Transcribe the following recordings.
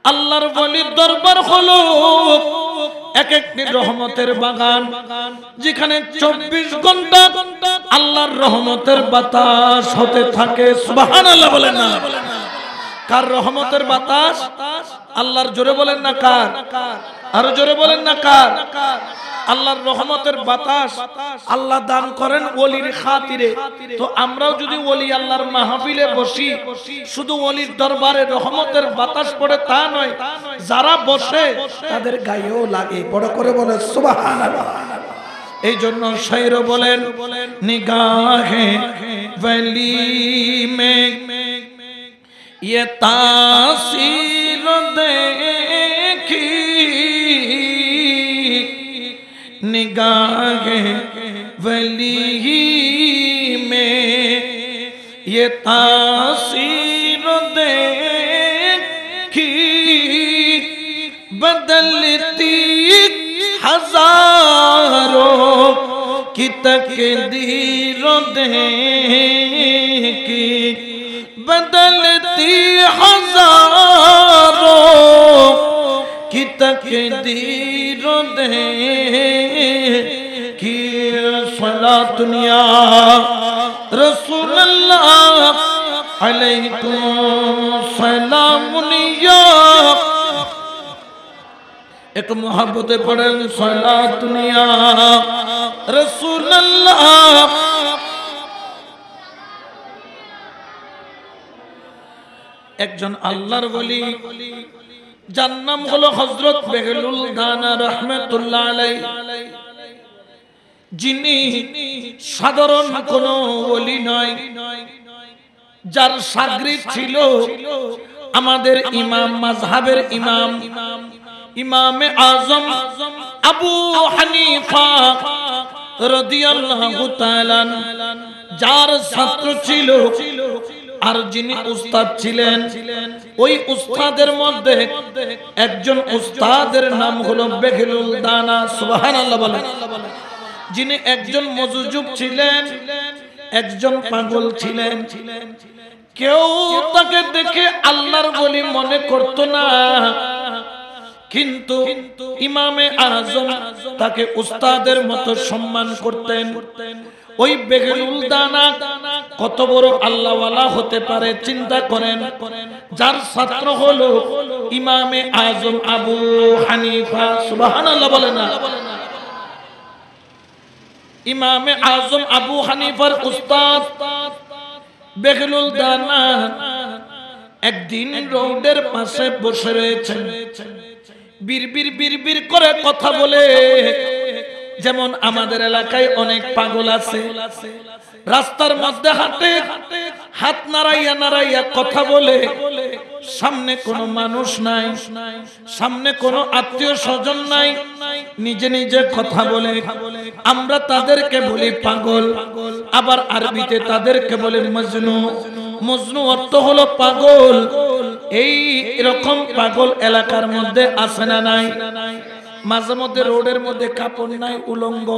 আল্লাহর ওলির দরবার হলো এক একটি রহমতের বাগান, যেখানে 24 ঘন্টা আল্লাহর রহমতের বাতাস হতে থাকে। সুবহানাল্লাহ বলেন না? কার রহমতের বাতাস? আল্লাহর। জোরে বলেন না কার? আরো জোরে বলেন না কার? আল্লাহর রহমতের বাতাস আল্লাহ দান করেন ওলির খাতিরে। তো আমরাও যদি ওলি আল্লাহর মাহফিলে বসি, শুধু ওলির দরবারে রহমতের বাতাস পড়ে তা নয়, যারা বসে তাদের গায়েও লাগে। বড় করে বলে সুবহানাল্লাহ। এই জন্য শায়র বলেন, নিগাহে ওলি মে ये तासीर देखी, निगाहे वली में ये तासीर देखी, बदलती हजारों की तकदीरों देखी, बदलती हजारों की तकदीरों देखी, सलातुनिया रसूलल्लाह अलैकुम सलामुनिया। एक मोहब्बत पढ़ें सलातुनिया रसूलल्लाह। একজন আল্লাহর ওলি, যার নাম হলো হযরত বেহলুল দানা রাহমাতুল্লাহ আলাইহি, যিনি সাধারণ কোন ওলি নয়, যার শাগরিদ ছিল আমাদের ইমাম, মাযহাবের ইমাম, ইমামে আযম আবু হানিফা রাদিয়াল্লাহু তাআলা, যার ছাত্র ছিল। আর যিনি উস্তাদ ছিলেন, ওই উস্তাদের মধ্যে একজন উস্তাদের নাম হলো বেহলুল দানা। সুবহানাল্লাহ বলেন। যিনি একজন মজুজুব ছিলেন, একজন পাগল ছিলেন। কেউ তাকে দেখে আল্লাহর ওলি মনে করত না, কিন্তু ইমামে আযম তাকে উস্তাদের মতো সম্মান করতেন। ওই বেহলুল দানা কত বড় আল্লাহওয়ালা হতে পারে চিন্তা করেন, যার ছাত্র হলো ইমামে আযম আবু হানিফা। সুবহানাল্লাহ বলেন না? ইমামে আযম আবু হানিফার উস্তাদ বেহলুল দানা একদিন রোডের পাশে বসে রয়েছেন, বিড়বিড় বিড়বিড় করে কথা বলে। যেমন আমাদের এলাকায় অনেক পাগল আছে, রাস্তার মধ্যে হাঁটে, হাত নাড়াইয়া নাড়াইয়া কথা বলে। সামনে কোনো মানুষ নাই, সামনে কোনো আত্মীয় স্বজন নাই, নিজে নিজে কথা বলে। আমরা তাদেরকে বলি পাগল, আবার আরবিতে তাদেরকে বলে মজনু। মজনু অর্থ হলো পাগল। এই এরকম পাগল এলাকার মধ্যে আছে না নাই? মাঝে মধ্যে রোডের মধ্যে কাপড় নাই, উলঙ্গ,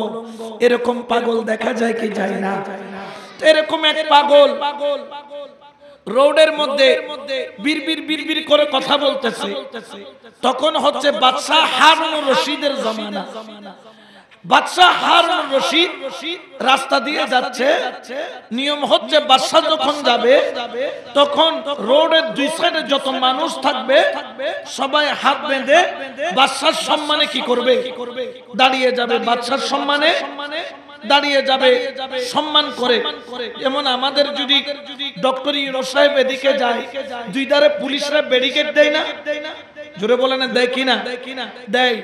এরকম পাগল দেখা যায় কি যায় না? এরকম এক পাগল রোডের মধ্যে বিড়বিড় বিড়বিড় করে কথা বলতেছে। তখন হচ্ছে বাদশাহ হারুনুর রশিদের জমানা। বাদশাহ হারুনুর রশিদ রাস্তা দিয়ে যাচ্ছে। নিয়ম হচ্ছে বাদশাহ যখন যাবে তখন রোডের দুই সাইডে যত মানুষ থাকবে সবাই হাত বেঁধে বাদশার সম্মানে কি করবে? দাঁড়িয়ে যাবে। বাদশার সম্মানে দাঁড়িয়ে যাবে, সম্মান করে। যেমন আমাদের যদি ডক্টর ইউনূস সাহেব এদিকে যায়, দুই ধারে পুলিশরা ব্যারিকেড দেয় না? জোরে বলেন দেয় কিনা? দেয়।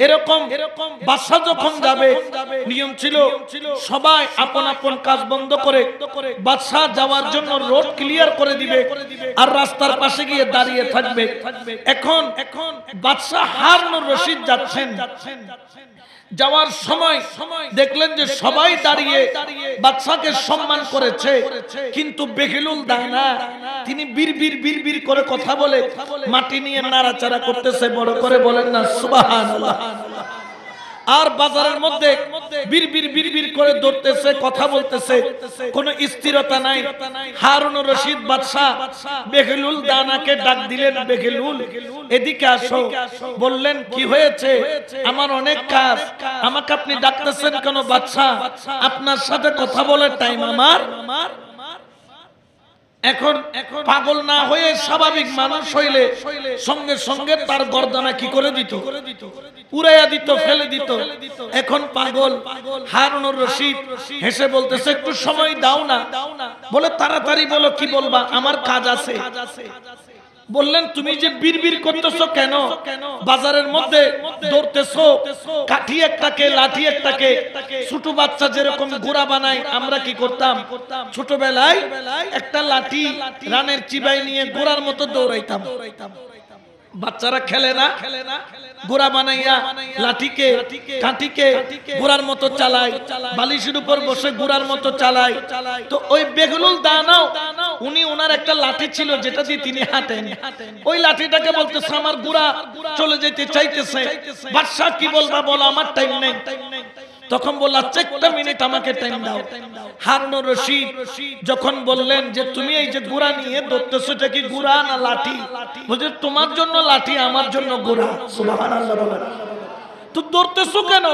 এরকম বাদশা যখন যাবে নিয়ম ছিল সবাই আপন আপন কাজ বন্ধ করে বাদশা যাওয়ার জন্য রোড ক্লিয়ার করে দিবে, আর রাস্তার পাশে গিয়ে দাঁড়িয়ে থাকবে। এখন বাদশা হারুনুর রশিদ যাচ্ছেন, যাওয়ার সময় দেখলেন যে সবাই দাঁড়িয়ে বাদশাকে সম্মান করেছে, কিন্তু বেহলুল দানা তিনি বিড়বিড় বিড়বিড় করে কথা বলে মাটি নিয়ে নাড়াচাড়া করতেছে। বড় করে বলেন না সুবহানাল্লাহ। আর বাজারের মধ্যে বিড়বিড় বিড়বিড় করে দৌড়তেছে, কথা বলতেছে, কোনো স্থিরতা নাই। হারুনুর রশিদ বাদশা বেগলুল দানাকে ডাক দিলেন, বেগলুল এদিকে আসো। বললেন কি হয়েছে? আমার অনেক কাজ, আমাকে আপনি ডাকতেছেন কেন বাদশা? আপনার সাথে কথা বলার টাইম আমার। এখন পাগল না হয়ে স্বাভাবিক মানুষ হইলে সঙ্গে সঙ্গে তার গর্দানা কি করে দিত? উড়াইয়া দিত, ফেলে দিত। এখন পাগল। হারুনুর রশিদ হেসে বলতেছে একটু সময় দাও না। বলে তাড়াতাড়ি বলো, কি বলবা? আমার কাজ আছে। বললেন তুমি যে বিড়বিড় করতেছো কেন? বাজারের মধ্যে দৌড়তেছো, কাঠি একটাকে লাঠি একটাকে। ছোট বাচ্চা যেরকম ঘোড়া বানায়, আমরা কি করতাম ছোটবেলায়? একটা লাঠি রানের চিবাই নিয়ে ঘোড়ার মতো দৌড়াইতাম। বাচ্চারা খেলে না, ঘোড়া বানাইয়া লাঠিকে কাঠিকে ঘোড়ার মতো চালায়, বালিশের উপর বসে ঘোড়ার মতো চালায়। তো ওই বেগলুল দানাও উনি, ওনার একটা লাঠি ছিল যেটা দিয়ে তিনি হাঁটেন। ওই লাঠিটাকে বলতেছে আমার ঘোড়া চলে যেতে চাইতেছে। বাদশা কি বলবা বলো, আমার টাইম নেই। তখন বলল আচ্ছা একটা মিনিট আমাকে টাইম দাও। হারুনুর রশিদ যখন বললেন যে তুমি এই যে ঘোড়া নিয়ে দৌড়তেছো, এটা কি ঘোড়া না লাঠি? বলছে তোমার জন্য লাঠি, আমার জন্য ঘোড়া। সুবহানাল্লাহ বলেন। তো দৌড়তেছো কেন?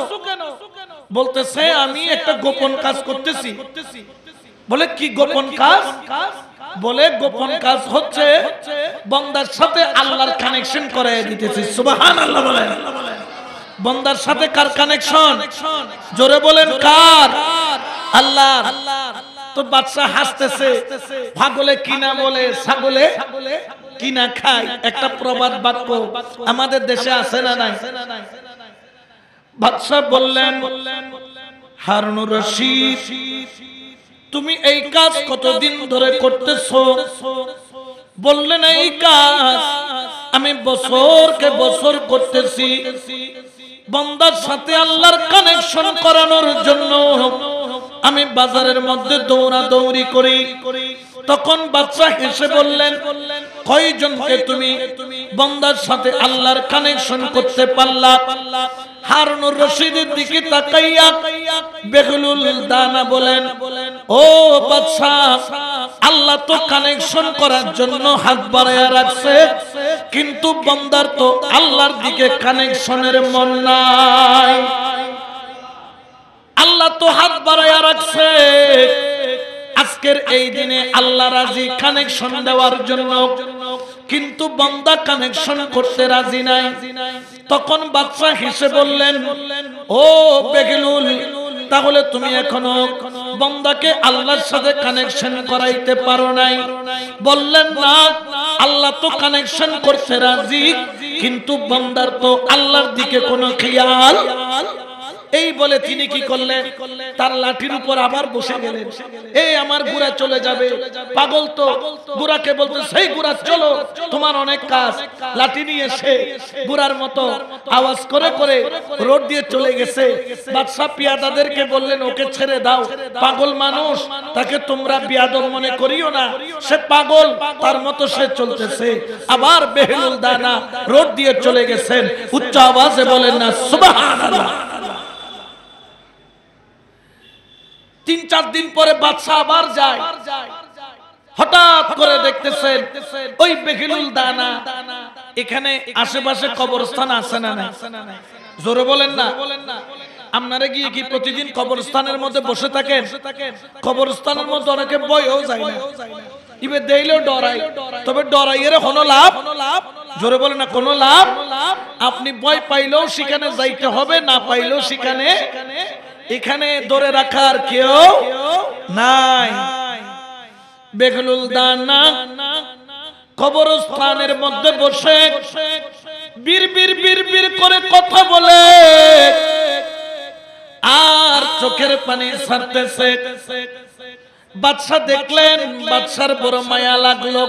বলতেছে আমি একটা গোপন কাজ করতেছি। বলে কি গোপন কাজ? বলে গোপন কাজ হচ্ছে বান্দার সাথে আল্লাহর কানেকশন করায় দিতেছি। সুবহানাল্লাহ বলেন। বান্দার সাথে কার কানেকশন? জোরে বলেন কার? আল্লাহ। তো বাদশা হাসতেছে। পাগলে কিনা বলে ছাগলে কিনা খায়, একটা প্রবাদ বাক্য আমাদের দেশে আছে না নাই? বাদশা বললেন হারুনুর রশিদ তুমি এই কাজ কতদিন ধরে করতেছো? বললেন এই কাজ আমি বছরকে বছর করতেছি, বান্দার সাথে আল্লাহর কানেকশন করানোর জন্য আমি বাজারের মধ্যে দৌড়াদৌড়ি করি। তখন বাদশা হেসে বললেন কয়জনকে তুমি বান্দার সাথে আল্লাহর কানেকশন করতে পারলা? হারুনুর রশিদের দিকে তাকাইয়া বেগলুল দানা বলেন ও বাদশা, আল্লাহ তো কানেকশন করার জন্য হাত বাড়াইয়া রাখছে, কিন্তু বান্দার তো আল্লাহর দিকে কানেকশনের মন নাই। আল্লাহ তো হাত বাড়াইয়া রাখছে, আজকের এই দিনে আল্লাহ রাজি কানেকশন দেওয়ার জন্য, কিন্তু বান্দা কানেকশন করতে রাজি নাই। তখন বাদশা হেসে বললেন ও বেগলুল, তাহলে তুমি এখনো বান্দাকে আল্লাহর সাথে কানেকশন করাইতে পারো নাই? বললেন না, আল্লাহ তো কানেকশন করতে রাজি, কিন্তু বান্দার তো আল্লাহর দিকে কোনো খেয়াল। এই বলে তিনি কি করলেন, তার লাঠির উপর আবার বসে গেলেন। এই আমার ঘোড়া চলে যাবে। পাগল তো ঘোড়াকে বলতে, সেই ঘোড়া চলো, তোমার অনেক কাজ। লাঠি নিয়ে সে ঘোড়ার মতো আওয়াজ করে করে রোড দিয়ে চলে গেছে। বাদশা পিয়াদাদেরকে বললেন ওকে ছেড়ে দাও, পাগল মানুষ, তাকে তোমরা বিয়াদব মনে করিও না, সে পাগল, তার মতো সে চলতেছে। আবার বেগলুল দানা রোড দিয়ে চলে গেছেন। উচ্চ আওয়াজে বলেন না সুবহানাল্লাহ। 3-4 দিন পরে বাদশা আবার যায়। হঠাৎ করে দেখতেছেন ওই বেগলুল দানা এখানে আশেপাশে কবরস্থান আছে না নাই? জোরে বলেন না। আপনারা গিয়ে কি প্রতিদিন কবরস্থানের মধ্যে বসে থাকেন? কবরস্থানের মধ্যে অনেকে বইও যায় না, ইবে দেইলেও ডরাই, তবে ডরাইয়ের কোনো লাভ। জোরে বলেন না, কোনো লাভ। আপনি ভয় পাইলেও সেখানে যাইতে হবে, না পাইলেও সেখানে, এখানে ধরে রাখার কেউ নাই। বেগলুল দানা কবরস্থানের মধ্যে বসে বিড়বিড় বিড়বিড় করে কথা বলে আর চোখের পানি ছাড়তেছে। বাদশা দেখলেন, বাদশার বড় মায়া লাগলো।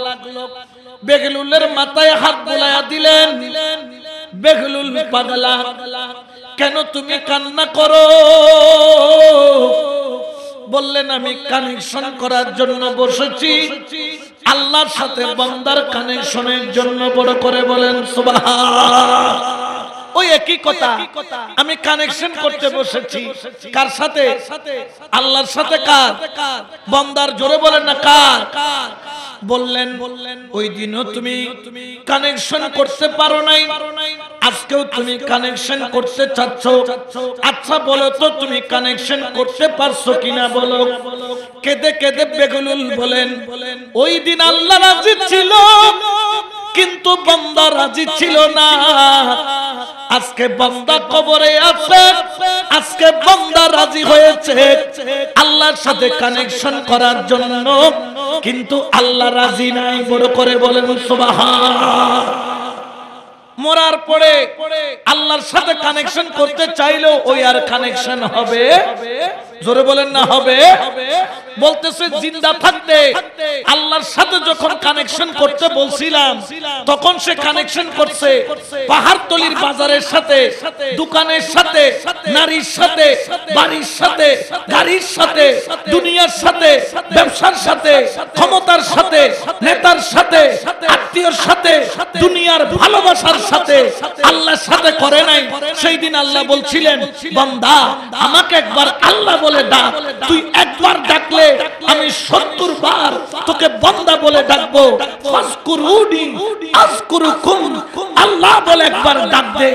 বেগলুলের মাথায় হাত বুলাইয়া দিলেন। বেগলুল পাগলা, কেন তুমি কান্না করো? বললেন আমি কানেকশন করার জন্য বসেছি, আল্লাহর সাথে বান্দার কানেকশনের জন্য। বড় করে বলেন সুবহান। ওই একই কথা। আমি কানেকশন করতে বসেছি কার সাথে? আল্লাহর সাথে। কার? বান্দার। জোরে বলেন না কার? বললেন ওই দিনও তুমি কানেকশন করতে পারো নাই, আজকেও তুমি কানেকশন করতে চাচ্ছ। আচ্ছা বলো তো তুমি কানেকশন করতে পারছো কিনা বলো। কেঁদে কেঁদে বেগুলুল বলেন ওই দিন আল্লাহ রাজি ছিল কিন্তু বান্দা রাজি ছিল না। আজকে বান্দা কবরে আছে, আজকে বান্দা রাজি হয়েছে আল্লাহর সাথে কানেকশন করার জন্য, কিন্তু আল্লাহ রাজি নাই। বড় করে বলেন সুবহান। মরার পরে আল্লাহর সাথে কানেকশন করতে চাইলেও ওই আর কানেকশন হবে? জোরে বলেন না হবে? বলতেছে জিন্দা থাকতে আল্লাহর সাথে যখন কানেকশন করতে বলছিলাম তখন সে কানেকশন করছে পাহাড়তলির বাজারের সাথে, দোকানের সাথে, নারীর সাথে, বাড়ির সাথে, গাড়ির সাথে, দুনিয়ার সাথে, ব্যবসার সাথে, ক্ষমতার সাথে, নেতার সাথে, আত্মীয়র সাথে, দুনিয়ার ভালোবাসার সাথে, আল্লাহর সাথে করে নাই। সেই দিন আল্লাহ বলছিলেন বান্দা আমাকে একবার আল্লাহ বলে ডাক, তুই একবার ডাকলে আমি 70 বার তোকে বান্দা বলে ডাকবো। ফাজকুরুনি আযকুরুকুম, আল্লাহ বলে একবার ডাক দে।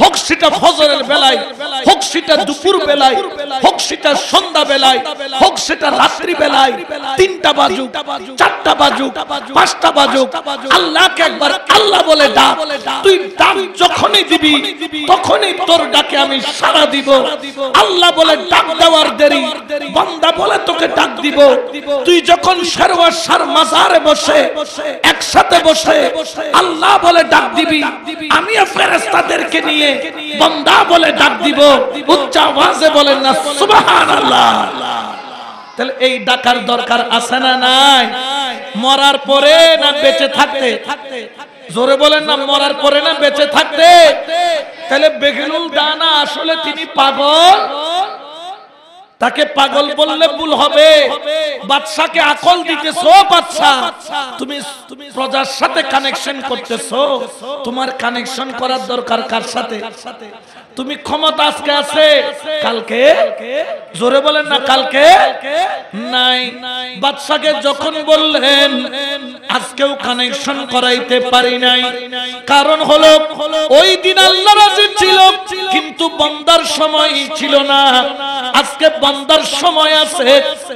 হোক সেটা ফজরের বেলায়, হোক সেটা দুপুর বেলায়, হোক সেটা সন্ধ্যা বেলায়, হোক সেটা রাত্রি বেলায়, 3টা বাজুক, 4টা বাজুক, 5টা বাজুক, আল্লাহকে একবার আল্লাহ বলে ডাক। তুই ডাক যখনই দিবি তখনই তোর ডাকে আমি সাড়া দিব। আল্লাহ বলে ডাক দেওয়ার দেরি, বান্দা বলে তোকে ডাক দিব। তুই যখন সর্বসার মাজারে বসে একসাথে বসে আল্লাহ বলে ডাক দিবি, আমিও ফেরেশতাদেরকে নিয়ে বান্দা বলে ডাক দিব। উচ্চ আওয়াজে বলেন না সুবহানাল্লাহ। তাহলে এই ডাকার দরকার আছে না নাই? মরার পরে না বেঁচে থাকতে? জোরে বলেন না মরার পরে না বেঁচে থাকতে? তাহলে বেগলুল দানা আসলে তিনি পাগল? তাকে পাগল বললে ভুল হবে। বাদশাকে আকল দিতেছো, বাদশা তুমি প্রজার সাথে কানেকশন করতেছো, তোমার কানেকশন করার দরকার কার সাথে? তুমি ক্ষমতা আজকে আছে, কালকে? জোরে বলেন না কালকে নাই। বাদশাকে যখন বললেন আজকেও কানেকশন করাইতে পারি নাই, কারণ হলো ওই দিন আল্লাহ রাজি ছিল কিন্তু বান্দার সময় ছিল না। আজকে বান্দার সময় আছে,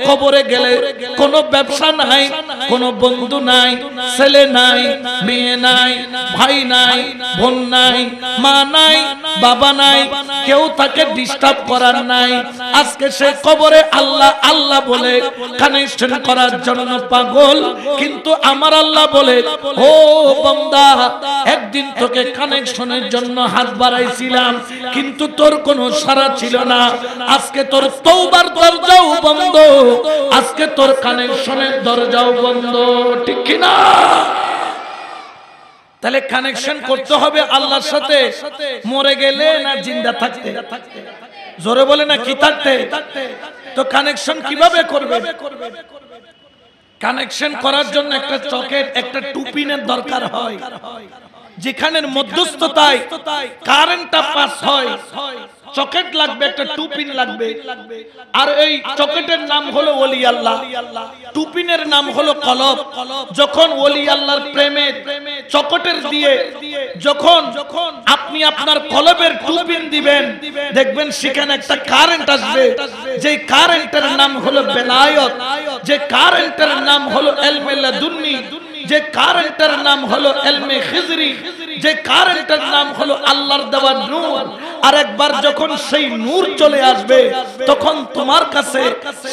কবরে গেলে কোনো ব্যবসা নাই, কোনো বন্ধু নাই, ছেলে নাই, মেয়ে নাই, ভাই নাই, বোন নাই, মা নাই, বাবা নাই, কেউ তাকে ডিস্টার্ব করার নাই। আজকে সে কবরে আল্লাহ আল্লাহ বলে কানেকশন করার জন্য পাগল, কিন্তু আমার আল্লাহ বলে ও বান্দা একদিন তোকে কানেকশনের জন্য হাত বাড়াইছিলাম কিন্তু তোর কোনো সাড়া ছিল না। আজকে তোর তওবার দরজাও বন্ধ, আজকে তোর কানেকশনের দরজাও বন্ধ। ঠিক কি না? তাহলে কানেকশন করতে হবে আল্লাহর সাথে মরে গেলে না জিন্দা থাকতে? জোরে বলে না কি থাকতে? তো কানেকশন কিভাবে করবে? কানেকশন করার জন্য একটা চকেট, একটা টুপিনের দরকার হয়, যেখানের মধ্যস্থতায় কারেন্টটা পাস হয়। চকেট লাগবে, একটা টুপিন লাগবে। আর এই চকেটের নাম হলো ওলি আল্লাহ, টুপিনের নাম হলো কলব। যখন ওলি আল্লাহর প্রেমে চকেটের দিয়ে যখন আপনি আপনার কলবের টুপিন দিবেন, দেখবেন সেখানে একটা কারেন্ট আসবে, যে কারেন্টের নাম হলো বেলায়েত, যে কারেন্টের নাম হলো ইলমে লাদুন্নি, যে কারেন্টের নাম হলো ইলমে খিজরি, যে কারেন্টের নাম হলো আল্লাহর দেওয়া নূর। আর একবার যখন সেই নূর চলে আসবে তখন তোমার কাছে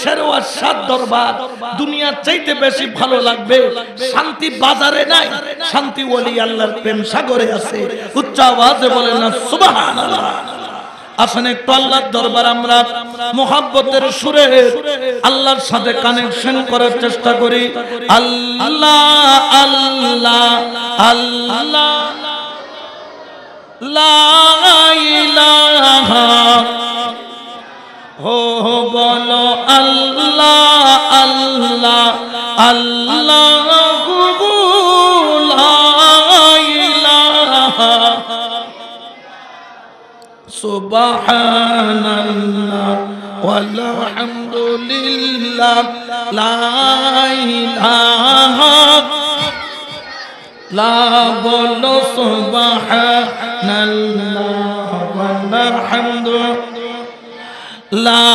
শেরওয়ার সাত দরবার দুনিয়ার চাইতে বেশি ভালো লাগবে। শান্তি বাজারে নাই, শান্তি ওলি আল্লাহর প্রেম সাগরে আছে। উচ্চ আওয়াজে বলেন না সুবহানাল্লাহ। আসেন একটু আল্লাহর দরবার আমরা মোহাব্বতের সুরে আল্লাহর সাথে কানেকশন করার চেষ্টা করি। আল্লাহ আল্লাহ আল্লাহ লা ইলাহা হো বলো আল্লাহ আল্লাহ আল্লাহ লা ইলাহা সুবহানাল্লাহ ওয়ালহামদুলিল্লাহ লা ইলাহা লা বলো সুবহানাল্লাহ ওয়ালহামদুলিল্লাহ লা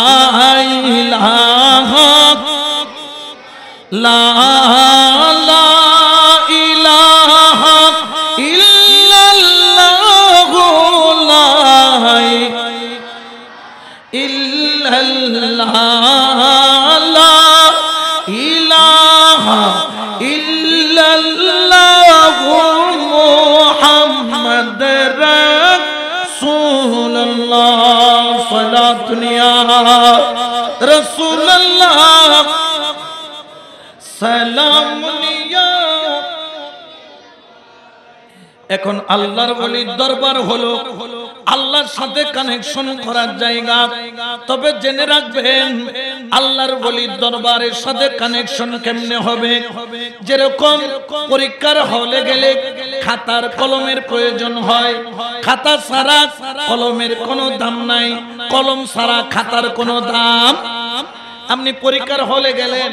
ইলাহা লা ইলাহা ইল্লাল্লাহু লা ইল্লাল্লাহ লা ইলাহা ইল্লাল্লাহু মুহাম্মাদুর রাসূলুল্লাহ সালাতুন ইয়া রাসূলুল্লাহ সালামুন ইয়া। এখন আল্লাহর ওলির দরবার হলো আল্লাহর সাথে কানেকশন করার জায়গা। তবে জেনে রাখবেন আল্লাহর ওলির দরবারের সাথে কানেকশন কেমনে হবে। যেরকম পরীক্ষার হলে গেলে খাতার কলমের প্রয়োজন হয়, খাতা ছাড়া কলমের কোনো দাম নাই, কলম ছাড়া খাতার কোনো দাম। আপনি পরীক্ষার হলে গেলেন,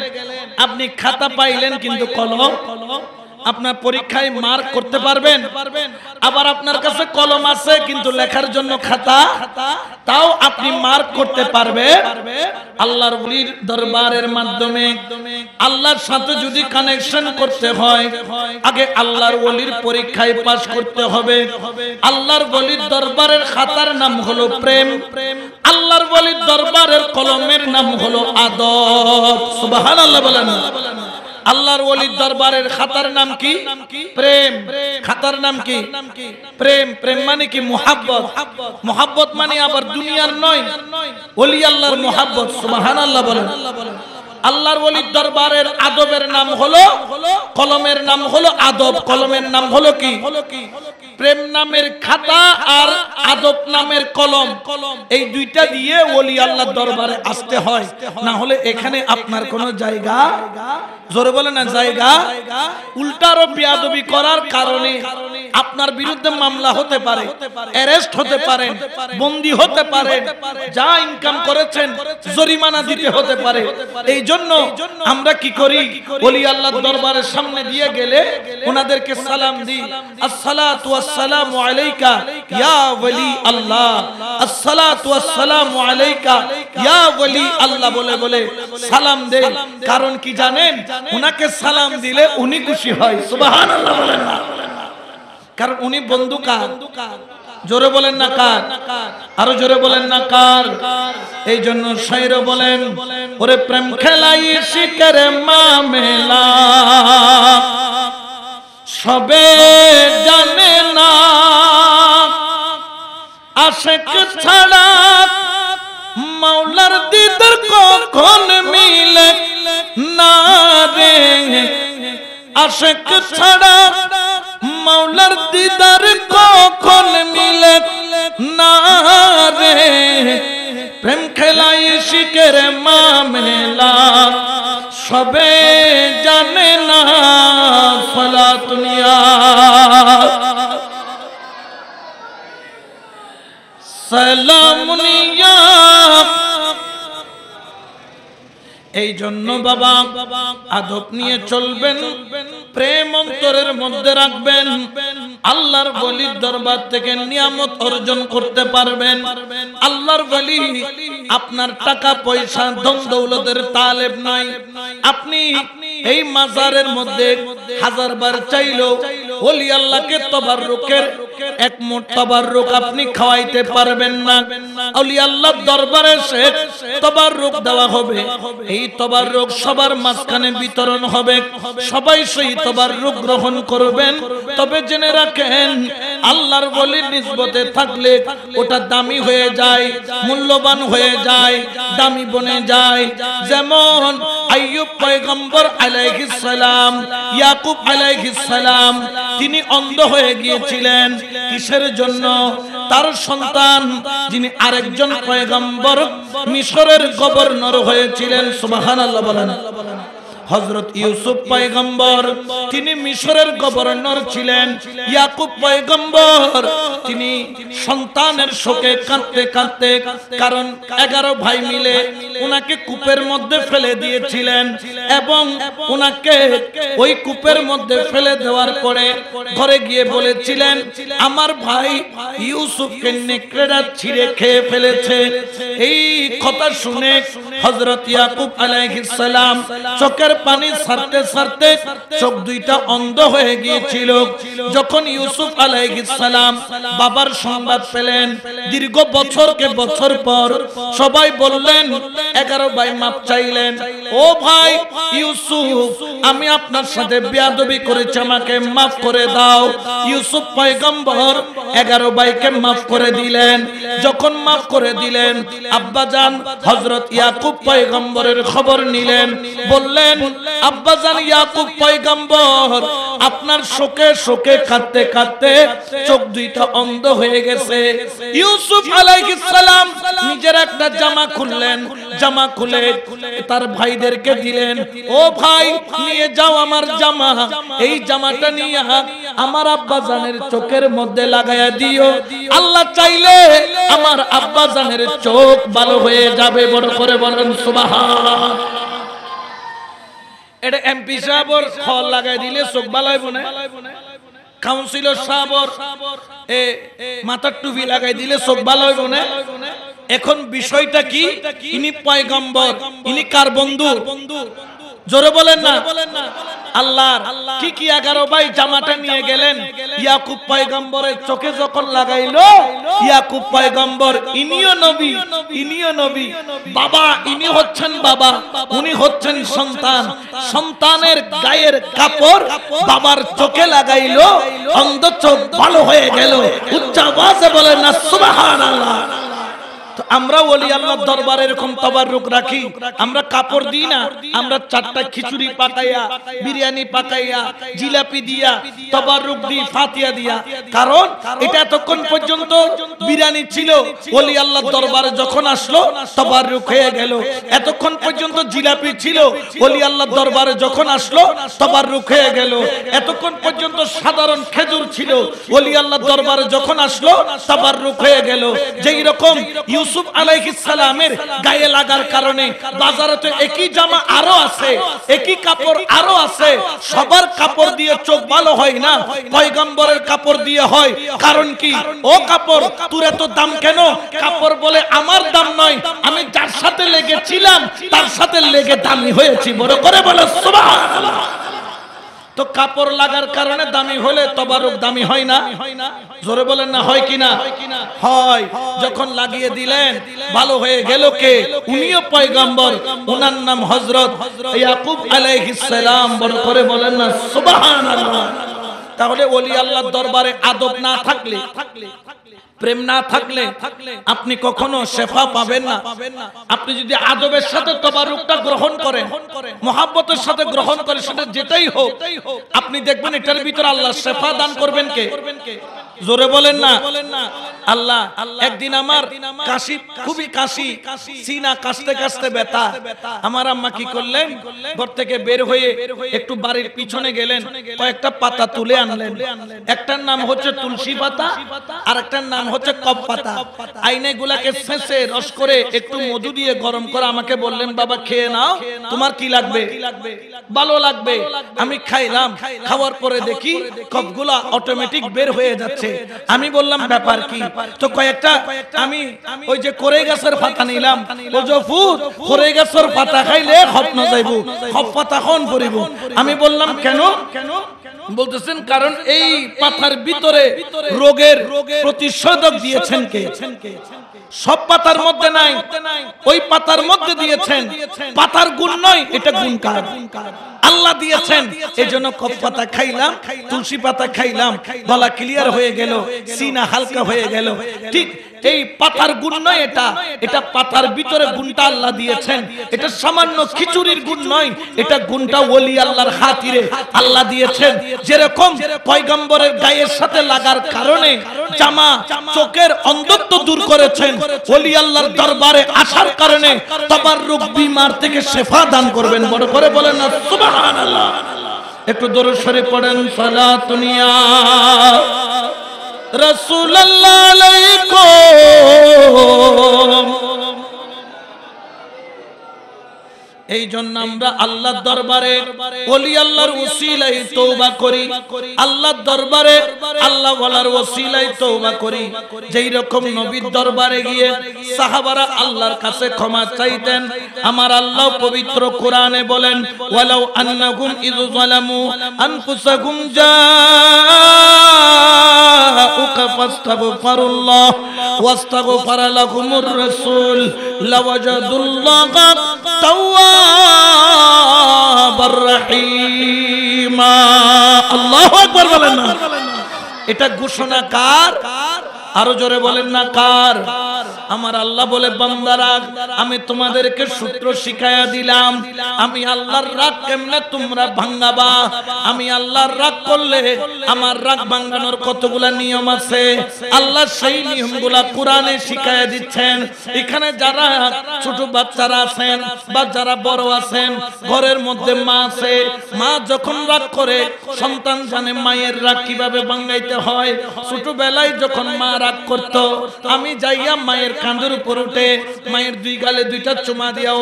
আপনি খাতা পাইলেন কিন্তু কলম, আপনার পরীক্ষায় মার্ক করতে পারবেন। আবার আপনার কাছে কলম আছে কিন্তু লেখার জন্য খাতা, তাও আপনি মার্ক করতে পারবেন। আল্লাহর ওলির দরবারের মাধ্যমে আল্লাহর সাথে যদি কানেকশন করতে হয়, আগে আল্লাহর ওলির পরীক্ষায় পাস করতে হবে। আল্লাহর ওলির দরবারের খাতার নাম হলো প্রেম, আল্লাহর ওলির দরবারের কলমের নাম হলো আদব। সুবহানাল্লাহ বলেন। আল্লাহর ওলির দরবারের খাতার নাম কি? প্রেম। খাতার নাম কি? প্রেম। প্রেম মানে কি? মুহাব্বত। মুহাব্বত মানে আবার দুনিয়ার নয়, ওলি আল্লাহর মুহাব্বত। সুবহানাল্লাহ বলেন। আল্লাহর ওলির দরবারের আদবের নাম হলো, কলমের নাম হলো আদব, কলমের নাম হলো কি? প্রেম নামের খাতা আর আদব নামের কলম, এই দুইটা দিয়ে ওলি আল্লাহর দরবারে আসতে হয়, না হলে এখানে আপনার কোনো জায়গা, জোরে বলে না জায়গা, উল্টারও বেয়াদবি করার কারণে আপনার বিরুদ্ধে মামলা হতে পারে, অ্যারেস্ট হতে পারেন, বন্দী হতে পারেন, যা ইনকাম করেছেন জরিমানা দিতে হতে পারে। এই জন্য আমরা কি করি? ওলি আল্লাহর দরবারের সামনে দিয়ে গেলে ওনাদেরকে সালাম দিই, আসসালাতু ওয়াসসালামু আলাইকা ইয়া ওলি আল্লাহ, আসসালাতু ওয়াসসালামু আলাইকা ইয়া ওলি আল্লাহ বলে বলে সালাম দেই। কারণ কি জানেন? উনাকে সালাম দিলে উনি খুশি হয়। সুবহানাল্লাহ বলেন না, কারণ উনি বন্ধু কার? জোরে বলেন না কার? আরো জোরে বলেন না কার? এই জন্য শায়র বলেন, ওরে প্রেম খেলাই শিকার মামেলা সবে জানে না, আশিক ছাড়া মাওলার দিদার কখন মিলে না রে, আশিক ছাড়া মাওলার দিদার কখন মিলে না রে, প্রেম খেলাই শিকের মামেলা সবে জানে না। সালাতুন ইয়া সালামুন ইয়া। এই জন্য বাবা আদব নিয়ে চলবেন, প্রেম অন্তরের মধ্যে রাখবেন, আল্লাহর ওলির দরবার থেকে নিয়ামত অর্জন করতে পারবেন। আল্লাহর ওলি আপনার টাকা পয়সা ধন দৌলতের তালেব নয়। আপনি এই মাজারের মধ্যে হাজারবার চাইলেও ওলি আল্লাহকে তবাররুকের এক মোট তবাররুক আপনি খাওয়াইতে পারবেন না। ওলি আল্লাহর দরবারে সে তবাররুক দেওয়া হবে, এই তবাররুক সবার মাঝখানে বিতরণ হবে, সবাই সেই তবাররুক গ্রহণ করবেন। তবে জেনে রাখেন আল্লাহর ওলির নিসবতে থাকলে ওটা দামি হয়ে যায়, মূল্যবান হয়ে যায়, দামি বনে যায়। যেমন আইয়ুব পয়গম্বর আলাইহিস সালাম, ইয়াকুব আলাইহিস সালাম, তিনি অন্ধ হয়ে গিয়েছিলেন কিসের জন্য? তার সন্তান যিনি আরেকজন পয়গম্বর মিশরের গভর্নর হয়েছিলেন। সুবহানাল্লাহ বলেন। হযরত ইউসুফ পয়গম্বর তিনি মিশরের গভর্নর ছিলেন, ইয়াকুব পয়গম্বর তিনি সন্তানের শোকে কাঁদতে কাঁদতে, কারণ 11 ভাই মিলে উনাকে কূপের মধ্যে ফেলে দিয়েছিলেন এবং উনাকে ওই কূপের মধ্যে ফেলে দেওয়ার পরে ঘরে গিয়ে বলেছিলেন আমার ভাই ইউসুফকে নেকড়েরা ছিঁড়ে খেয়ে ফেলেছে। এই কথা শুনে হযরত ইয়াকুব আলাইহিস সালাম চোখের পানি ছাড়তে ছাড়তে চোখ দুইটা অন্ধ হয়ে গিয়েছিল। যখন ইউসুফ আলাইহিস সালাম বাবার সংবাদ পেলেন, দীর্ঘ বছরকে বছর পর সবাই বললেন, 11 ভাই মাপ চাইলেন, ও ভাই ইউসুফ আমি আপনার সাথে বেয়াদবি করেছি, আমাকে মাফ করে দাও। ইউসুফ পয়গম্বর 11 ভাইকে মাফ করে দিলেন। যখন মাফ করে দিলেন, আব্বাজান হযরত ইয়াকুব পয়গম্বরের খবর নিলেন, বললেন আব্বাজান ইয়াকুব পয়গম্বর আপনার শোকে শোকে কাঁদতে কাঁদতে চোখ দুইটা অন্ধ হয়ে গেছে। ইউসুফ আলাইহিস সালাম নিজের একটা জামা খুললেন, জামা খুলে তার ভাইদেরকে দিলেন, ও ভাই নিয়ে যাও আমার জামা, এই জামাটা নিয়ে আমার আব্বাজানের চোখের মধ্যে লাগায়া দিও, আল্লাহ চাইলে আমার আব্বাজানের চোখ ভালো হয়ে যাবে। বড় করে বলেন সুবহান। এটা এমপি সাহেবর খল লাগাই দিলে চোখ ভালো হইব না, কাউন্সিলর সাহেবর মাথার টুপি লাগাই দিলে চোখ ভালো হইব না। এখন বিষয়টা কি, ইনি পয়গম্বর, ইনি কার বন্ধু? জোরে বলেন না আল্লাহর। কি কি 11 ভাই জামাটা নিয়ে গেলেন, ইয়াকুব পয়গম্বরের চোখে যখন লাগাইলো, ইয়াকুব পয়গম্বর ইনিও নবী, ইনিও নবী, বাবা ইনি হচ্ছেন বাবা, উনি হচ্ছেন সন্তান, সন্তানের গায়ের কাপড় বাবার চোখে লাগাইলো, অন্ধ চোখ ভালো হয়ে গেল। উচ্চ আওয়াজে বলেন না সুবহানাল্লাহ। আমরা ওলি আল্লাহর দরবারে এরকম তাবাররুক রাখি, আমরা কাপড় দিই না, আমরা 4টা খিচুড়ি পাকাইয়া, বিরিয়ানি পাকাইয়া, জিলাপি দিয়া তাবাররুক দিই, ফাতিহা দিয়া। কারণ এটা এতক্ষণ পর্যন্ত বিরিয়ানি ছিল, ওলি আল্লাহর দরবারে যখন আসলো তাবাররুক হয়ে গেল। এতক্ষণ পর্যন্ত জিলাপি ছিল, ওলি আল্লাহর দরবারে যখন আসলো তাবাররুক হয়ে গেল। এতক্ষণ পর্যন্ত সাধারণ খেজুর ছিল, ওলি আল্লাহর দরবারে যখন আসলো তাবাররুক হয়ে গেল। যেই রকম ইউসুফ আলাইহিস সালামের গায়ে লাগার কারণে বাজারে তো একই জামা আরো আছে, একই কাপড় আরো আছে, সবার কাপড় দিয়ে চোখ ভালো হয় না, পয়গম্বরের কাপড় দিয়ে হয়। কারণ কি, ও কাপড় তোর এত দাম কেন? কাপড় বলে আমার দাম নয়, আমি যার সাথে লেগেছিলাম তার সাথে লেগে দামি হয়েছি। বড় করে বলো সুবহানাল্লাহ। তো কাপড় লাগার কারণে দামি হলে তাবাররুক দামি হয় না? জোরে বলেন না হয় কিনা? হয়। যখন লাগিয়ে দিলেন ভালো হয়ে গেল কে? উনিও পয়গম্বর, উনার নাম হযরত ইয়াকুব আলাইহিস সালাম। বড় করে বলেন না সুবহানাল্লাহ। তাহলে ওলি আল্লাহর দরবারে আদব না থাকলে, প্রেম না থাকলে আপনি কখনো শেফা পাবেন না। আপনি যদি আদবের সাথে তাবাররুকটা গ্রহণ করেন, মহব্বতের সাথে গ্রহণ করেন, সেটা যেটাই হোক, আপনি দেখবেন এটার ভিতরে আল্লাহ শেফা দান করবেন কে? জোরে বলেন না আল্লাহ। একদিন আমার কাশি, খুবই কাশি, সিনা কাশতে কাশতে ব্যথা। আমার আম্মা কি করলেন, ঘর থেকে বের হয়ে একটু বাড়ির পিছনে গেলেন, কয়েকটা পাতা তুলে আনলেন। একটার নাম হচ্ছে তুলসী পাতা, আর একটার নাম হচ্ছে কপ পাতা। আইনে গুলাকে ছেঁচে রস করে একটু মধু দিয়ে গরম করে আমাকে বললেন, বাবা খেয়ে নাও, তোমার কি লাগবে? ভালো লাগবে। আমি খাইলাম, খাওয়ার পরে দেখি কপগুলা অটোমেটিক বের হয়ে যাচ্ছে। আমি বললাম ব্যাপার কি? তো কয়েকটা আমি ওই যে কোরে গাছের পাতা নিলাম। ও জফুত, কোরে গাছের পাতা খাইলে খপ না যাইব, খপ পাতা কোন পরিব? আমি বললাম কেন? বলতেছেন কারণ এই পাতার ভিতরে রোগের প্রতিষেধক দিয়েছেন কে? সব পাতার মধ্যে নাই, ওই পাতার মধ্যে দিয়েছেন। পাতার গুণ নয়, এটা গুণ কার? আল্লাহ দিয়েছেন। এজন্য কপ পাতা খাইলাম, তুলসী পাতা খাইলাম, গলা ক্লিয়ার হয়ে গেল, সিনা হালকা হয়ে গেল। ঠিক এই পাতার গুণ নয় এটা, এটা পাতার ভিতরে গুণটা আল্লাহ দিয়েছেন। এটা সামান্য খিচুড়ির গুণ নয়, এটা গুণটা ওলি আল্লাহর খাতিরে আল্লাহ দিয়েছেন। যেরকম পয়গম্বরের গায়ের সাথে লাগার কারণে জামা চোখের অন্ধত্ব দূর করেছেন, ওলি আল্লাহর দরবারে আসার কারণে তাবাররুক বিমার থেকে শেফা দান করবেন। বড় করে বলেন না সুবহানাল্লাহ। একটু দরুদ শরীফ পড়েন, সালাতুন ইয়া রাসূলুল্লাহ আলাইকুম। এই জন্য আমরা আল্লাহর দরবারে ওলি আল্লাহর ওসিলায় তওবা করি, আল্লাহর দরবারে আল্লাহ ওয়ালার ওসিলায় তওবা করি। যেই রকম নবীর দরবারে গিয়ে সাহাবারা আল্লাহর কাছে ক্ষমা চাইতেন, আমার আল্লাহ পবিত্র কোরআনে বলেন ওয়ালাউ আন্নাহুম ইয যালামু আনফুসাহুম জাআউকা ফাস্তাগফিরুল্লাহ ওয়াস্তাগফারা লাহুমুর রাসূল লাওয়াজাদুল্লাহা তাওয়াবার রহিমা। আল্লাহু আকবার বলেন না। এটা ঘোষণা কার? আরো জোরে বলেন না কার? আমার আল্লাহ বলে বান্দারা আমি তোমাদেরকে সূত্র শিখায়া দিলাম, আমি আল্লাহর রাগ কেমনে তোমরা ভাঙাবা। আমি আল্লাহর রাগ করলে আমার রাগ ভাঙানোর কতগুলা নিয়ম আছে, আল্লাহ সেই নিয়মগুলা কোরআনে শিখায়া দিচ্ছেন। এখানে যারা ছোট বাচ্চারা আছেন বা যারা বড় আছেন, ঘরের মধ্যে মা আছে, মা যখন রাগ করে সন্তান জানে মায়ের রাগ কিভাবে ভাঙাইতে হয়। ছোটবেলায় যখন মা রাগ করত, আমি যাইয়া মায়ের কাঁধের উপর উঠে মায়ের দুই গালে দুইটা চুমা দিয়া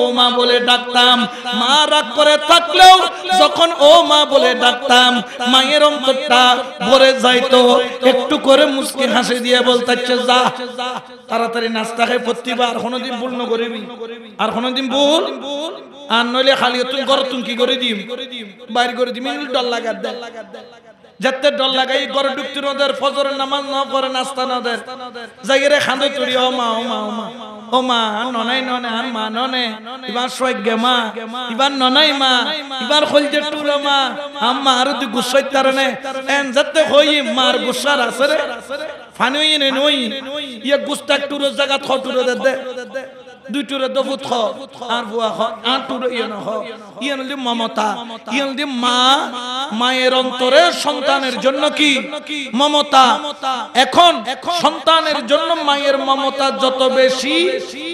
ও মা বলে ডাকতাম। মা রাগ করে থাকলেও যখন ও মা বলে ডাকতাম, মায়ের অন্তরটা ভরে যাইতো। একটু করে মুস্কি হাসি দিয়ে বলতে যা তাড়াতাড়ি নাস্তা খাই প্রতিবার। আর কোনোদিন ভুল ন করিবি, আর কোনোদিন ভুল আর নইলে খালি তুই ঘর তুই কি করে দিম বাইর করে দিম। ডর লাগার দে যাতে ডর লাগাই ঘরে ঢুকতে নদের, ফজরের নামাজ ন করে নাস্তা নদের যাইরে খান্দে তুড়ি ও মা ননাই ননে আর মা ননে এবার সৈগ্য মা এবার ননাই মা এবার খলজে টুরা মা আম্মা আর তুই গুসাই তারনে এন যাতে হই মার গুসার আছে রে ফানি হই নে নই ইয়া গুস্তা টুরো জায়গা থ টুরো দে দুই টুরে দবুত খ আর বুয়া খ আর টুরে ইয়েন খ ইয়েন দি মমতা, ইয়েন দি মা মায়ের অন্তরে সন্তানের জন্য কি মমতা। এখন সন্তানের জন্য মায়ের মমতা যত বেশি,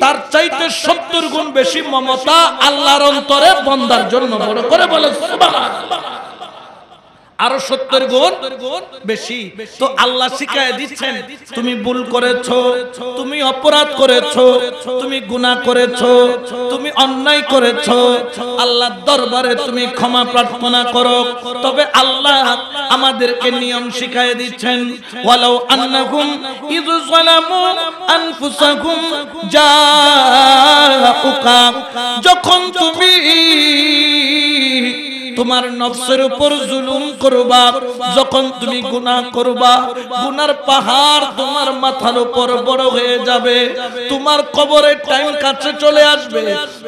তার চাইতে 70 গুণ বেশি মমতা আল্লাহর অন্তরে বান্দার জন্য। বড় করে বলে সুবহানাল্লাহ। আরো 70 গুণ বেশি। তো আল্লাহ শিখায় দিচ্ছেন তুমি ভুল করেছো, তুমি অপরাধ করেছো, তুমি গুনাহ করেছো, তুমি অন্যায় করেছো, আল্লাহর দরবারে তুমি ক্ষমা প্রার্থনা করো। তবে আল্লাহ আমাদেরকে নিয়ম শিখায় দিচ্ছেন ওয়ালাউ আন্নাহুম ইয যালামু আনফুসাহুম জাআউকা, যখন তুমি তোমার নফসের উপর জুলুম করবা, যখন তুমি গুনাহ করবা, গুনার পাহাড় তোমার মাথার উপর বড় হয়ে যাবে, তোমার কবরের টাইম কাছে চলে আসবে।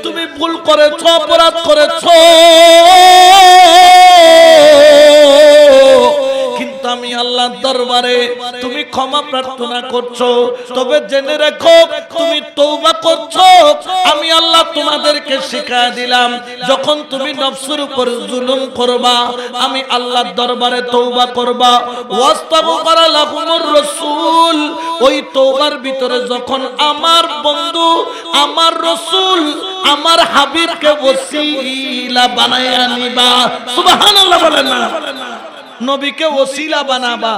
তুমি ভুল করেছো, অপরাধ করেছো, কিন্তু আমি আল্লাহর দরবারে তুমি ক্ষমা প্রার্থনা করছো। তবে জেনে রাখো তুমি তওবা করছো, আমি আল্লাহ তোমাদেরকে শিখায়া দিলাম যখন তুমি নফসের উপর জুলুম করবা, আমি আল্লাহর দরবারে তওবা করবা। ওয়াস্তাগফারা লাহুমুর রাসূল, ওই তওবার ভিতরে যখন আমার বন্ধু, আমার রাসূল, আমার হাবিবকে ওসিলা বানায়া নিবা। সুবহানাল্লাহ বলেন না। নবীকে ওসিলা বানাবা।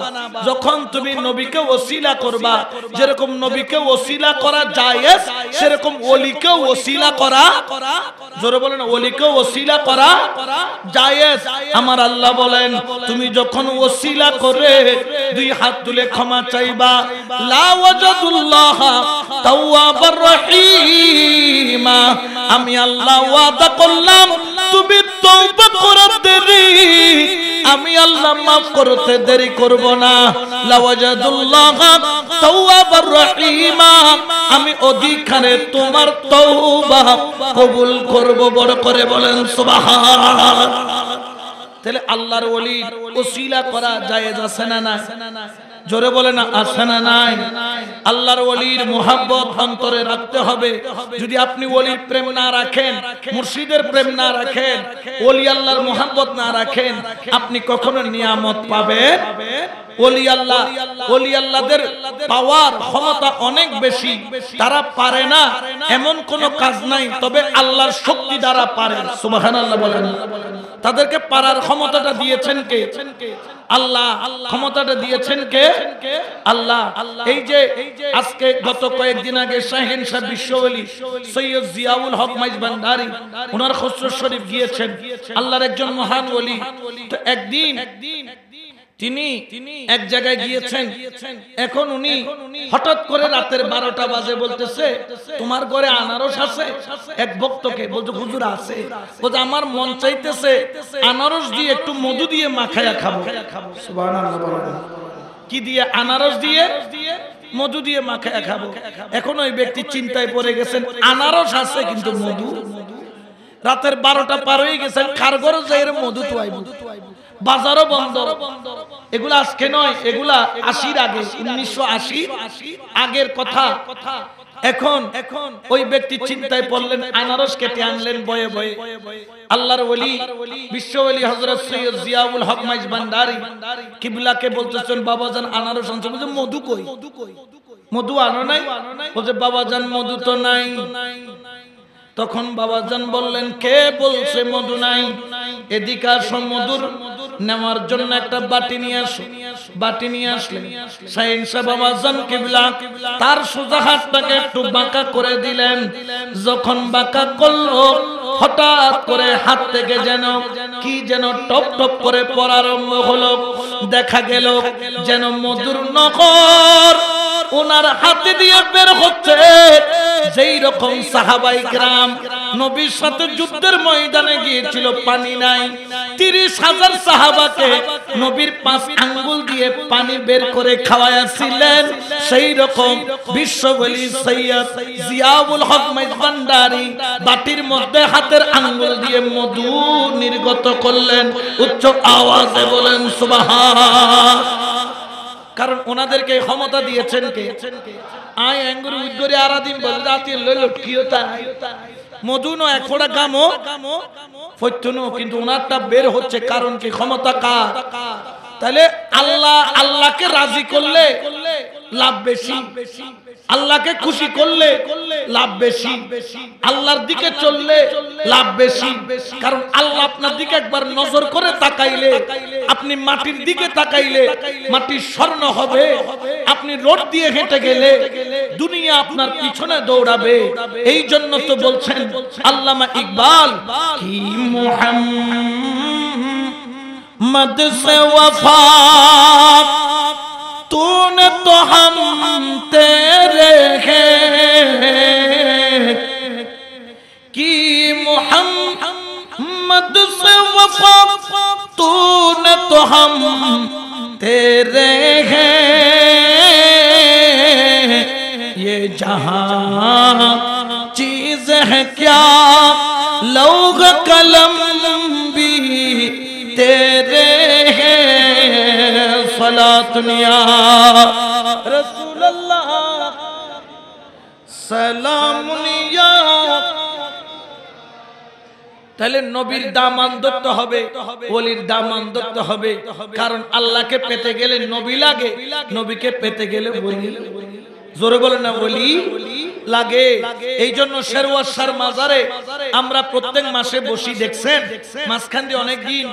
যখন তুমি নবীকে ওসিলা করবা, যেরকম নবীকে ওসিলা করা জায়েজ, সেরকম ওলিকে ওসিলা করা, জোরে বলেন ওলিকে ওসিলা করা জায়েজ। আমার আল্লাহ বলেন তুমি যখন ওসিলা করে দুই হাত তুলে ক্ষমা চাইবা, লা ওয়াজাদুল্লাহ তাওয়াবার রহিমা, আমি আল্লাহ ওয়াদা করলাম তুমি তওবা করার দেরি আমি আল্লাহ মাফ করতে দেরি করব না। লাওয়াজাদুল্লাহ তাওয়াবার রহিমা, আমি অধিকারে তোমার তওবা কবুল করব। বড় করে বলেন সুবহানাল্লাহ। তাহলে আল্লাহর ওলি ওসিলা করা জায়েজ আছে না না? জোরে বলে না আছে না নাই? আল্লাহর ওলির মুহাব্বত অন্তরে রাখতে হবে। যদি আপনি ওলির প্রেম না রাখেন, মুর্শিদের প্রেম না রাখেন, ওলি আল্লাহর মুহাব্বত না রাখেন, আপনি কখনো নিয়ামত পাবেন? ওলি আল্লাহদের পাওয়ার ক্ষমতা অনেক বেশি, তারা পারে না এমন কোন কাজ নাই, তবে আল্লাহর শক্তি দ্বারা পারে। সুবহানাল্লাহ বলেন। তাদেরকে পারার ক্ষমতাটা দিয়েছেন কে? আল্লাহ। ক্ষমতাটা দিয়েছেন কে? আল্লাহ। এই যে আজকে গত কয়েকদিন আগে শাহিন সাহেব বিশ্বওয়ালি সৈয়দ জিয়াউল হক মাইজ ভান্ডারী ওনার খসরু শরীফ গিয়েছেন, আল্লাহর একজন মহান ওলি। তো একদিন তিনি এক জায়গায় গিয়েছেন, এখন উনি হঠাৎ করে রাতের 12টা বাজে বলতেছে, তোমার ঘরে আনারস আছে? এক ভক্তকে বলছে, হুজুর আছে। বলছে, আমার মন চাইতেছে আনারস দিয়ে একটু মধু দিয়ে মাখায়া খাবো। সুবহানাল্লাহ। কি দিয়ে? আনারস দিয়ে মধু দিয়ে মাখায়া খাবো। এখন ওই ব্যক্তি চিন্তায় পড়ে গেছেন, আনারস আছে কিন্তু মধু। রাতের 12টা পার হয়ে গেছেন, কার ঘরে যাই মধু তো আইব, বাজারও বন্ধ। এগুলা আজকে নয়, এগুলা 80-র আগে, 1980 আগের কথা। এখন ওই ব্যক্তি চিন্তায় পড়লেন, আনারস কেটে আনলেন বয়ে বয়ে। আল্লাহর ওলি বিশ্ব ওলি হযরত সৈয়দ জিয়াউল হক মাইজ ভান্ডারী কিবলাকে বলতেছেন, বাবাজান আনারস আনছে। বলছে, মধু কই? মধু আনো নাই? বলছে, বাবাজান মধু তো নাই। তখন বাবাজান বললেন, কে বলছে মধু নাই? এদিকে আসো, মধুর নেওয়ার জন্য একটা বাটি নিয়ে আসো। বাটি নিয়ে আসলেন। শাহিন সাহেব বাবাজান কিবলা তার সোজা হাতটাকে একটু বাঁকা করে দিলেন। যখন বাঁকা করলো, হঠাৎ করে হাত থেকে যেন কি যেন টপ টপ করে পড়া আরম্ভ হলো। দেখা গেল যেন মধুর নহর ওনার হাতে দিয়ে বের হচ্ছে। যেই রকম সাহাবায়ে কেরাম নবীর সাথে যুদ্ধের ময়দানে গিয়েছিল, পানি নাই, 30,000 সাহাবাকে নবীর 5 আঙ্গুল দিয়ে পানি বের করে খাওয়াইছিলেন। সেই রকম বিশ্ববলি সৈয়দ জিয়াউল হক মাইজ ভান্ডারী বাটির মধ্যে হাতের আঙ্গুল দিয়ে মধু নির্গত করলেন। উচ্চ আওয়াজে বলেন সুবহান। কারণ ওনাদেরকে ক্ষমতা দিয়েছেন কে? আয় আঙ্গুর উদ্গরে আরাদিন বল জাতি লইল কিয়তা মধু ন এক ফোঁটা গামো ফত্যনো, কিন্তু ওনারটা বের হচ্ছে। কারণ কি? ক্ষমতা কার? তাহলে আল্লাহকে রাজি করলে লাভ বেশি, আল্লাহকে খুশি করলে লাভ বেশি, আল্লাহর দিকে চললে লাভ বেশি। কারণ আল্লাহ আপনার দিকে একবার নজর করে তাকাইলে, আপনি মাটির দিকে তাকাইলে মাটি স্বর্ণ হবে। আপনি রোড দিয়ে হেঁটে গেলে দুনিয়া আপনার পিছনে দৌড়াবে। এই জন্য তো বলছেন আল্লামা ইকবাল, কি মুহাম্মদ সে ওয়াফা तूने तो हम तेरे हैं कि मोहम्मद से वफा तूने तो हम तेरे हैं। ये जहां चीज है क्या लौह कलम भी तेरे हैं। सलातुनिया रसूलल्लाह সালামুনিয়া। তাহলে নবীর দামান ধরতে হবে, ওলির দামান ধরতে হবে। কারণ আল্লাহকে পেতে গেলে নবী লাগে, নবীকে পেতে গেলে ওলি। জোরে বলেন না, ওলি লাগে। এই জন্য শেরওয়ার মাজারে আমরা প্রত্যেক মাসে বসি। দেখছেন মাঝখান দিয়ে অনেক দিন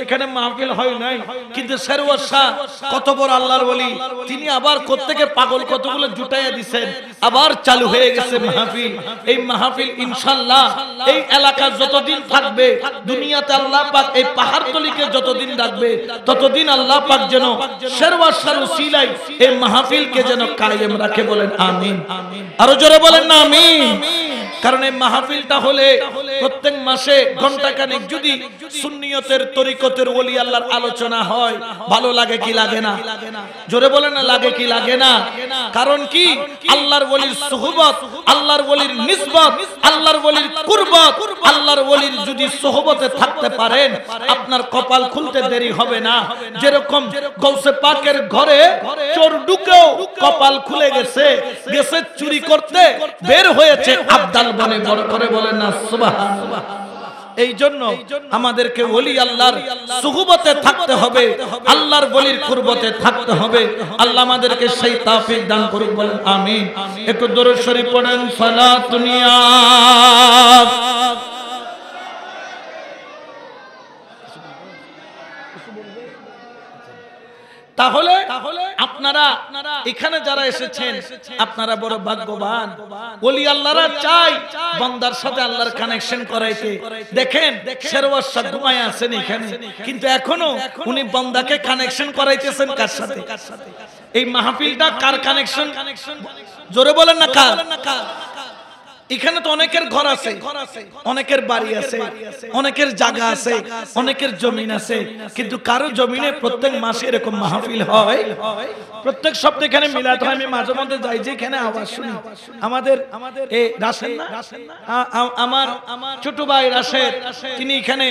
এখানে মাহফিল হয় নাই, কিন্তু শেরওয়ার শাহ কত বড় আল্লাহর ওলি, তিনি আবার প্রত্যেকে পাগল কতগুলো জুটাইয়া দিবেন, আবার চালু হয়ে গেছে মাহফিল। এই মাহফিল ইনশাআল্লাহ এই এলাকা যতদিন থাকবে, দুনিয়াতে আল্লাহ পাক এই পাহাড়তলিকে যতদিন রাখবে, ততদিন আল্লাহ পাক যেন শেরওয়ার শাহর উসিলায় এই মাহফিলকে যেন কায়েম রাখে। বলেন আমিন। আরো জোরে বলেন না আমিন। কারণ এই মাহফিলটা হলে প্রত্যেক মাসে ঘন্টাখানেক যদি সুন্নিয়তের তরিকতের ওলি আল্লাহর আলোচনা হয়, ভালো লাগে কি লাগে না? জোরে বলেন না, লাগে কি লাগে না? কারণ কি? আল্লাহর ওলির সুহবত, আল্লাহর ওলির নিসবত, আল্লাহর ওলির কুরবত, আল্লাহর ওলির যদি সুহবতে থাকতে পারেন, আপনার কপাল খুলতে দেরি হবে না। যেরকম গৌসে পাকের ঘরে চোর ঢুকেও কপাল খুলে গেছে, গেছে চুরি করতে, বের হয়েছে আব্দাল বনে বড় করে বলেন না সুবহানাল্লাহ। এই জন্য আমাদেরকে ওলি আল্লাহর সুহবতে থাকতে হবে, আল্লাহর ওলির কুরবতে থাকতে হবে। আল্লাহ আমাদেরকে সেই তৌফিক দান করুক। বলেন আমিন। একটু দরুদ শরীফ পড়েন। সালাতুনিয়া তাহলে আপনারা এখানে যারা এসেছেন আপনারা বড় ভাগ্যবান। ওলি আল্লাহরা চাই বান্দার সাথে আল্লাহর কানেকশন করাইতে। দেখেন শেরওয়ার শাহ ঘুমায় আছেন এখানে, কিন্তু এখনো উনি বান্দাকে কানেকশন করাইতেছেন কার সাথে? এই মাহফিলটা কার কানেকশন? জোরে বলেন না কার? এখানে তো অনেকের ঘর আছে, অনেকের বাড়ি আছে, অনেকের জায়গা আছে, অনেকের জমিন আছে, কিন্তু কারো জমিনে প্রত্যেক মাসে এরকম মাহফিল হয়, প্রত্যেক সপ্তাহে এখানে মিলাদ হয়। আমি মাঝে মধ্যে যাই যে এখানে আওয়াজ শুনি। আমাদের এই রাশেদ না, আমার ছোট ভাই রাশেদ, তিনি এখানে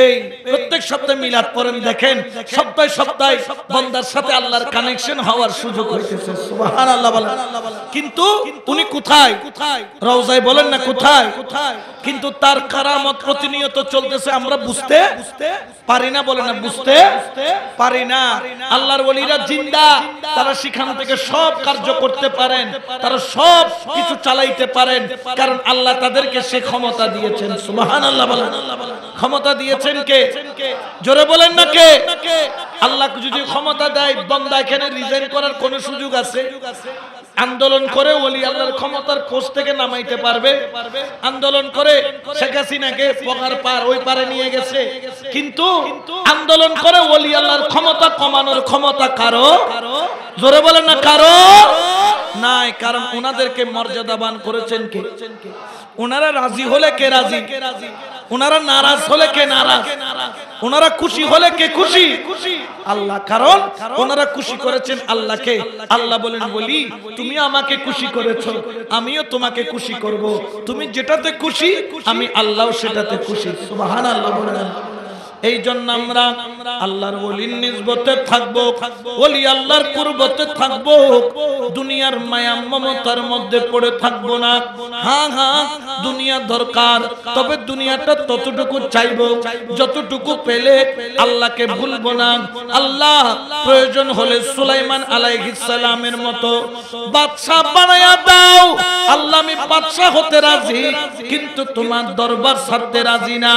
এই প্রত্যেক সপ্তাহে মিলাদ পড়েন। দেখেন সপ্তাহে সপ্তাহে বান্দার সাথে আল্লাহর কানেকশন হওয়ার সুযোগ হইতেছে। সুবহানাল্লাহ বলেন। কিন্তু উনি কোথায়? রওজায় বলেন না কোথায়? কিন্তু তার কারামত প্রতিনিয়ত চলতেছে, আমরা বুঝতে পারি না। বলেন না বুঝতে পারি না। আল্লাহর ওলিরা জিন্দা, তারা সেখান থেকে সব কার্য করতে পারেন, তারা সব কিছু চালাইতে পারেন, কারণ আল্লাহ তাদেরকে সে ক্ষমতা দিয়েছেন। সুবহানাল্লাহ বলেন। ক্ষমতা দিয়েছেন কে? জোরে বলেন না কে? আল্লাহ যদি ক্ষমতা দেয়, বান্দা এখানে রিজাইন করার কোন সুযোগ আছে? আন্দোলন করে ওলি আল্লাহর ক্ষমতার কোষ থেকে নামাইতে পারবে? আন্দোলন করে শেখ হাসিনাকে পগার পার ওই পারে নিয়ে গেছে, কিন্তু আন্দোলন করে ওলি আল্লাহর ক্ষমতা কমানোর ক্ষমতা কারো? জোরে বলেন না কারো নাই। কারণ ওনাদেরকে মর্যাদাবান করেছেন কে? ওনারা রাজি হলে কে রাজি? ওনারা নারাজ হলে কে নারাজ? ওনারা খুশি হলে কে খুশি? আল্লাহ। কারণ ওনারা খুশি করেছেন আল্লাহকে। আল্লাহ বলেন বলি তুমি আমাকে খুশি করেছো, আমিও তোমাকে খুশি করব। তুমি যেটাতে খুশি আমি আল্লাহও সেটাতে খুশি। সুবহানাল্লাহ বলেন। এই জন্য আমরা আল্লাহর ওলির নিসবতে থাকবো, ওলি আল্লাহর কুরবতে থাকবো, দুনিয়ার মায়া মমতার মধ্যে পড়ে থাকবো না। হ্যাঁ হ্যাঁ দুনিয়া দরকার, তবে দুনিয়াটা ততটুকু চাইবো যতটুকু পেলে আল্লাহকে ভুলবো না। আল্লাহ প্রয়োজন হলে সুলাইমান আলাইহিস সালামের মতো বাদশা বানায়া দাও, আল্লাহ আমি বাদশা হতে রাজি, কিন্তু তোমার দরবার ছাড়তে রাজি না।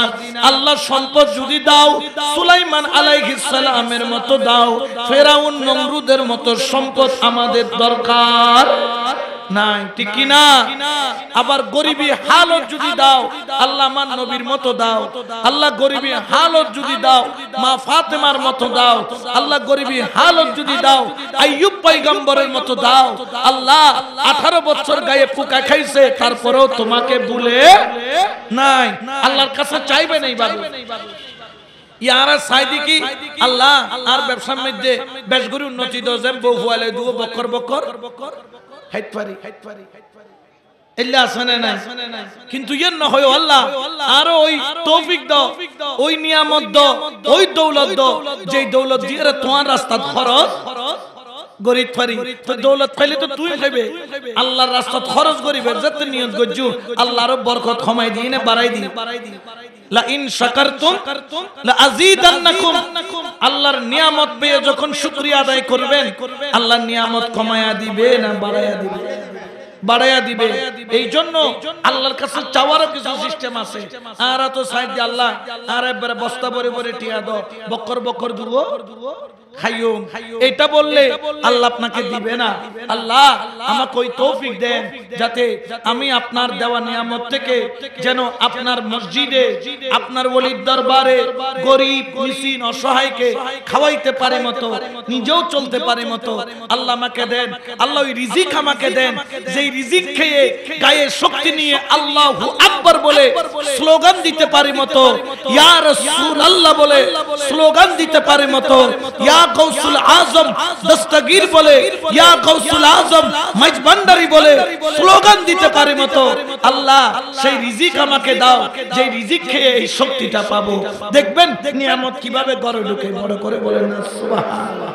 আল্লাহ সম্পদ যদি দাও সুলাইমান আলাইহিস সালামের মতো দাও, ফেরাউন নমরুদের মতো সম্পদ আমাদের দরকার নাই, ঠিক কি না? আবার গরিবী হালত যদি দাও আল্লাহ আমার নবীর মতো দাও। আল্লাহ গরিবী হালত যদি দাও মা ফাতেমার মতো দাও। আল্লাহ গরিবী হালত যদি দাও আইয়ুব পয়গম্বরের মতো দাও। আল্লাহ 18 বছর গায়ে পোকা খাইছে, তারপরেও তোমাকে ভুলে নাই। আল্লাহর কাছে চাইবে নাই বাবু। ইয়ারা সাইদি কি আল্লাহ আর ব্যবসার মধ্যে বেশ করে উন্নতি দাও, যেন বউ ফুয়ালে দুও বকর বকর হাইট পারি এল্লা আসনে না। কিন্তু ইয়ে না হয় আল্লাহ আরো ওই তৌফিক দাও, ওই নিয়ামত দাও, ওই দৌলত দাও, যেই দৌলত দিয়ে তোমার রাস্তা খরচ গরিব পারি। তো দৌলত পাইলে তো তুই খাইবে, আল্লাহর রাস্তা খরচ গরিবের যাতে নিয়ত গজ্জু আল্লাহর বরকত কমাই দিয়ে না বাড়াই দি। লা ইন শাকারতুম লা আযীদান্নাকুম। আল্লাহর নিয়ামত পেয়ে যখন শুকরিয়া আদায় করবেন আল্লাহর নিয়ামত কমায়া দিবে না বাড়ায়া দিবে? বাড়ায়া দিবে। এই জন্য আল্লাহর কাছে চাওয়ারও কিছু সিস্টেম আছে। আর তো সাইড দিয়ে আল্লাহ আর একবারে বস্তা ভরে ভরে টিয়া দাও, বকর বকর দুও খাইও, এটা বললে আল্লাহ আপনাকে দিবে না। আল্লাহ আমাকে ওই তৌফিক দেন যাতে আমি আপনার দেওয়া নিয়ামত থেকে যেন আপনার মসজিদে আপনার ওলির দরবারে গরিব মিসকিন অসহায়কে খাওয়াইতে পারে মতো, নিজেও চলতে পারে মতো আল্লাহ আমাকে দেন। আল্লাহ ওই রিজিক আমাকে দেন, যেই রিজিক খেয়ে গায়ে শক্তি নিয়ে আল্লাহু আকবার বলে স্লোগান দিতে পারে মতো, ইয়া রাসূলুল্লাহ বলে স্লোগান দিতে পারে মতো, ইয়া গৌসুল আজম দস্তগীর বলে, ইয়া গৌসুল আজম মাইজভান্ডারি বলে স্লোগান দিতে পারে মতো আল্লাহ সেই রিজিক আমাকে দাও, যে রিজিক খেয়ে এই শক্তিটা পাবো। দেখবেন নিয়ামত কিভাবে ঘরে ঢুকে বড় করে বলেন না সুবহানাল্লাহ।